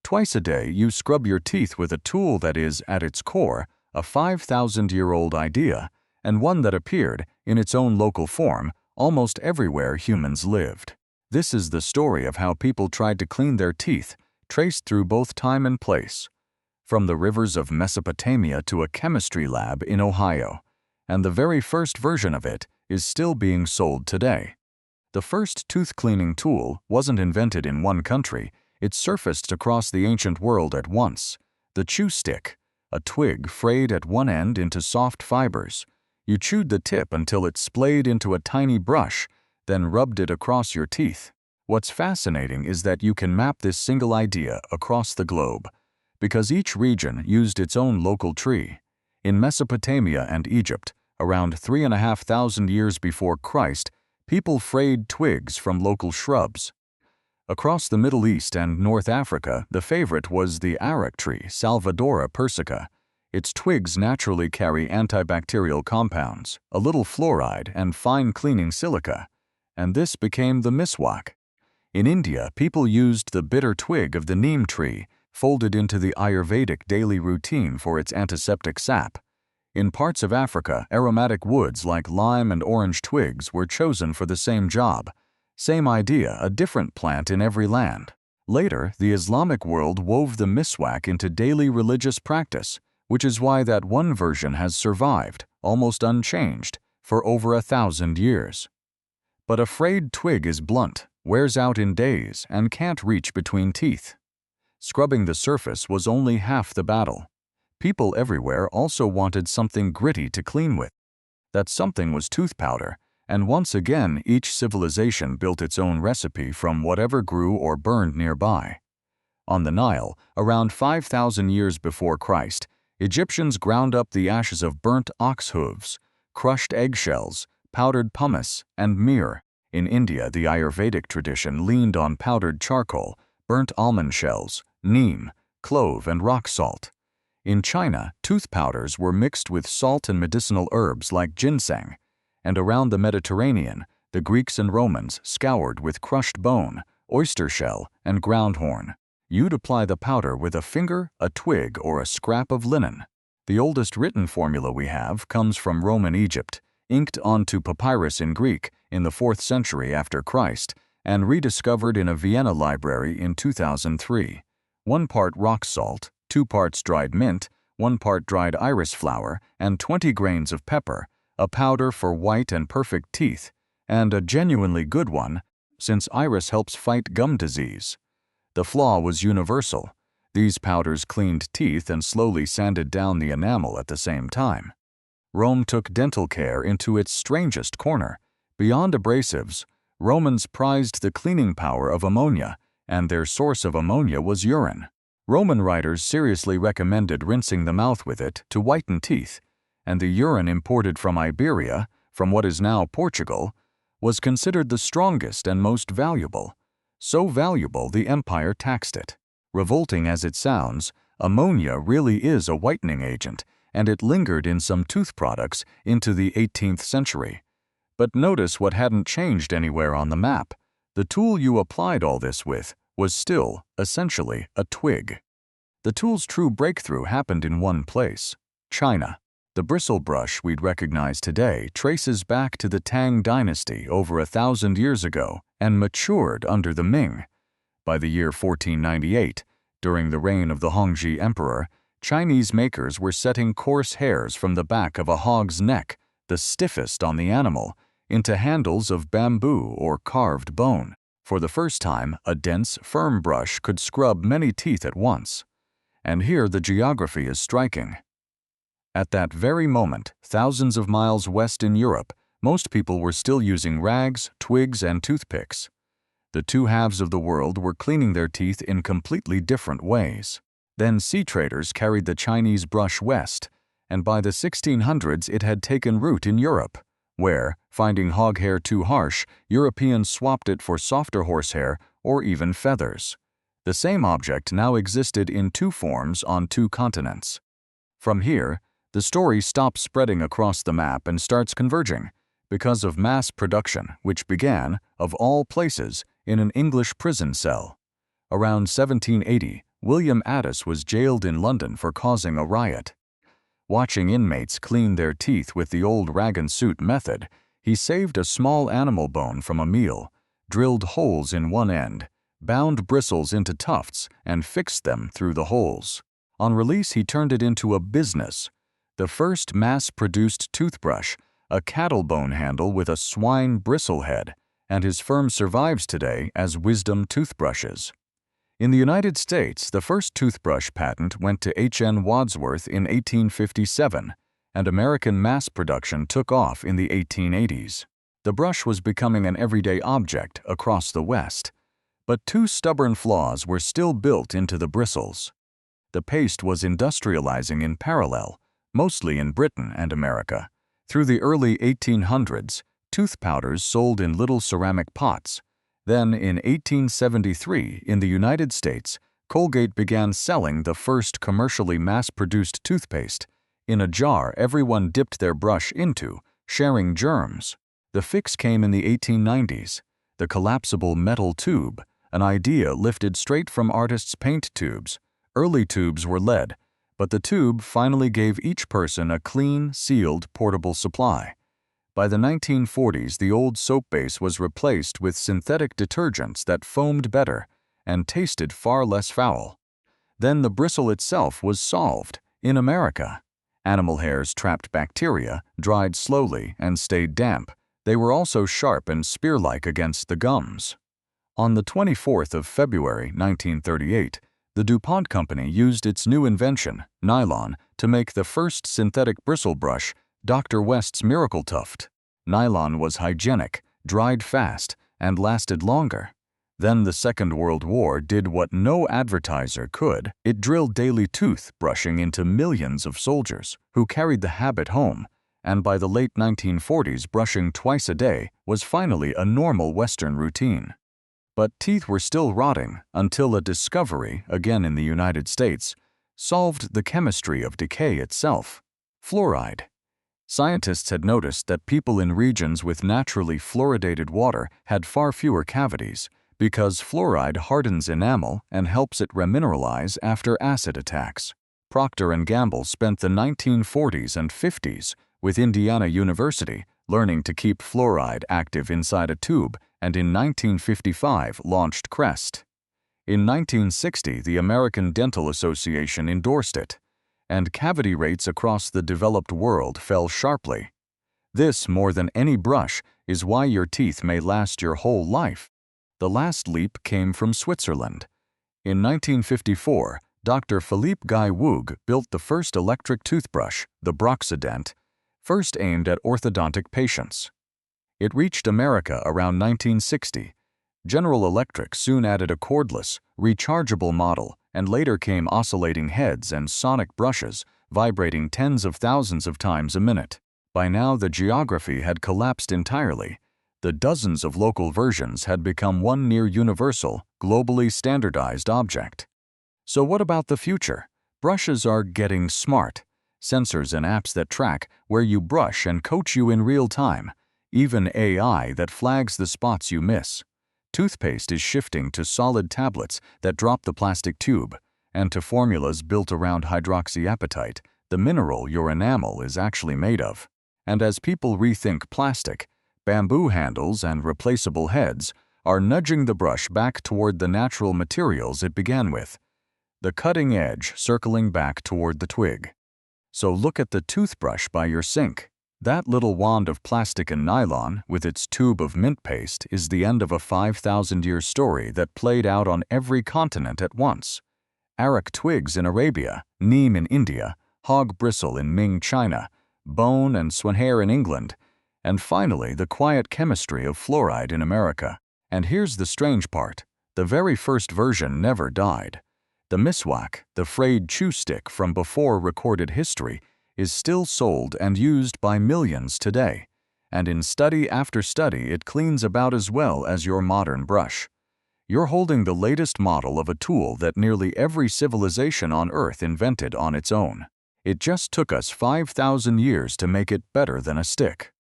Twice a day, you scrub your teeth with a tool that is, at its core, a 5,000-year-old idea, and one that appeared, in its own local form, almost everywhere humans lived. This is the story of how people tried to clean their teeth, traced through both time and place, from the rivers of Mesopotamia to a chemistry lab in Ohio, and the very first version of it is still being sold today. The first tooth cleaning tool wasn't invented in one country, it surfaced across the ancient world at once. The chew stick, a twig frayed at one end into soft fibers. You chewed the tip until it splayed into a tiny brush, then rubbed it across your teeth. What's fascinating is that you can map this single idea across the globe, because each region used its own local tree. In Mesopotamia and Egypt, around 3,500 years before Christ, people frayed twigs from local shrubs. Across the Middle East and North Africa, the favorite was the arak tree, Salvadora persica. Its twigs naturally carry antibacterial compounds, a little fluoride, and fine cleaning silica, and this became the miswak. In India, people used the bitter twig of the neem tree, folded into the Ayurvedic daily routine for its antiseptic sap. In parts of Africa, aromatic woods like lime and orange twigs were chosen for the same job. Same idea, a different plant in every land. Later, the Islamic world wove the miswak into daily religious practice, which is why that one version has survived, almost unchanged, for over 1,000 years. But a frayed twig is blunt, wears out in days, and can't reach between teeth. Scrubbing the surface was only half the battle. People everywhere also wanted something gritty to clean with. That something was tooth powder, and once again each civilization built its own recipe from whatever grew or burned nearby. On the Nile, around 5,000 years before Christ, Egyptians ground up the ashes of burnt ox hooves, crushed eggshells, powdered pumice, and myrrh. In India, the Ayurvedic tradition leaned on powdered charcoal, burnt almond shells, neem, clove, and rock salt. In China, tooth powders were mixed with salt and medicinal herbs like ginseng, and around the Mediterranean, the Greeks and Romans scoured with crushed bone, oyster shell, and ground horn. You'd apply the powder with a finger, a twig, or a scrap of linen. The oldest written formula we have comes from Roman Egypt, inked onto papyrus in Greek in the 4th century after Christ, and rediscovered in a Vienna library in 2003. 1 part rock salt, 2 parts dried mint, 1 part dried iris flower, and 20 grains of pepper, a powder for white and perfect teeth, and a genuinely good one, since iris helps fight gum disease. The flaw was universal. These powders cleaned teeth and slowly sanded down the enamel at the same time. Rome took dental care into its strangest corner. Beyond abrasives, Romans prized the cleaning power of ammonia, and their source of ammonia was urine. Roman writers seriously recommended rinsing the mouth with it to whiten teeth, and the urine imported from Iberia, from what is now Portugal, was considered the strongest and most valuable. So valuable the empire taxed it. Revolting as it sounds, ammonia really is a whitening agent, and it lingered in some tooth products into the 18th century. But notice what hadn't changed anywhere on the map. The tool you applied all this with was still, essentially, a twig. The tool's true breakthrough happened in one place: China. The bristle brush we'd recognize today traces back to the Tang dynasty over 1,000 years ago and matured under the Ming. By the year 1498, during the reign of the Hongji Emperor, Chinese makers were setting coarse hairs from the back of a hog's neck, the stiffest on the animal, into handles of bamboo or carved bone. For the first time, a dense, firm brush could scrub many teeth at once. And here the geography is striking. At that very moment, thousands of miles west in Europe, most people were still using rags, twigs, and toothpicks. The two halves of the world were cleaning their teeth in completely different ways. Then sea traders carried the Chinese brush west, and by the 1600s it had taken root in Europe, where, finding hog hair too harsh, Europeans swapped it for softer horsehair or even feathers. The same object now existed in two forms on two continents. From here, the story stops spreading across the map and starts converging, because of mass production, which began, of all places, in an English prison cell. Around 1780, William Addis was jailed in London for causing a riot. Watching inmates clean their teeth with the old rag-and-suit method, he saved a small animal bone from a meal, drilled holes in one end, bound bristles into tufts, and fixed them through the holes. On release, he turned it into a business. The first mass-produced toothbrush, a cattle bone handle with a swine bristle head, and his firm survives today as Wisdom Toothbrushes. In the United States, the first toothbrush patent went to H.N. Wadsworth in 1857, and American mass production took off in the 1880s. The brush was becoming an everyday object across the West. But two stubborn flaws were still built into the bristles. The paste was industrializing in parallel, mostly in Britain and America. Through the early 1800s, tooth powders sold in little ceramic pots. Then, in 1873, in the United States, Colgate began selling the first commercially mass-produced toothpaste, in a jar everyone dipped their brush into, sharing germs. The fix came in the 1890s, the collapsible metal tube, an idea lifted straight from artists' paint tubes. Early tubes were lead, but the tube finally gave each person a clean, sealed, portable supply. By the 1940s, the old soap base was replaced with synthetic detergents that foamed better and tasted far less foul. Then the bristle itself was solved, in America. Animal hairs trapped bacteria, dried slowly, and stayed damp. They were also sharp and spear-like against the gums. On the 24th of February, 1938, the DuPont company used its new invention, nylon, to make the first synthetic bristle brush, Dr. West's Miracle Tuft. Nylon was hygienic, dried fast, and lasted longer. Then the Second World War did what no advertiser could. It drilled daily tooth brushing into millions of soldiers who carried the habit home, and by the late 1940s, brushing twice a day was finally a normal Western routine. But teeth were still rotting until a discovery, again in the United States, solved the chemistry of decay itself: fluoride. Scientists had noticed that people in regions with naturally fluoridated water had far fewer cavities because fluoride hardens enamel and helps it remineralize after acid attacks. Procter & Gamble spent the 1940s and 50s with Indiana University learning to keep fluoride active inside a tube, and in 1955 launched Crest. In 1960, the American Dental Association endorsed it, and cavity rates across the developed world fell sharply. This, more than any brush, is why your teeth may last your whole life. The last leap came from Switzerland. In 1954, Dr. Philippe Guy Woog built the first electric toothbrush, the Broxident, first aimed at orthodontic patients. It reached America around 1960. General Electric soon added a cordless, rechargeable model, and later came oscillating heads and sonic brushes, vibrating tens of thousands of times a minute. By now, the geography had collapsed entirely. The dozens of local versions had become one near-universal, globally standardized object. So what about the future? Brushes are getting smart. Sensors and apps that track where you brush and coach you in real time. Even AI that flags the spots you miss. Toothpaste is shifting to solid tablets that drop the plastic tube, and to formulas built around hydroxyapatite, the mineral your enamel is actually made of. And as people rethink plastic, bamboo handles and replaceable heads are nudging the brush back toward the natural materials it began with, the cutting edge circling back toward the twig. So look at the toothbrush by your sink. That little wand of plastic and nylon, with its tube of mint paste, is the end of a 5,000-year story that played out on every continent at once. Arak twigs in Arabia, neem in India, hog bristle in Ming China, bone and swan hair in England, and finally the quiet chemistry of fluoride in America. And here's the strange part: the very first version never died. The Miswak, the frayed chew stick from before recorded history, is still sold and used by millions today, and in study after study it cleans about as well as your modern brush. You're holding the latest model of a tool that nearly every civilization on Earth invented on its own. It just took us 5,000 years to make it better than a stick.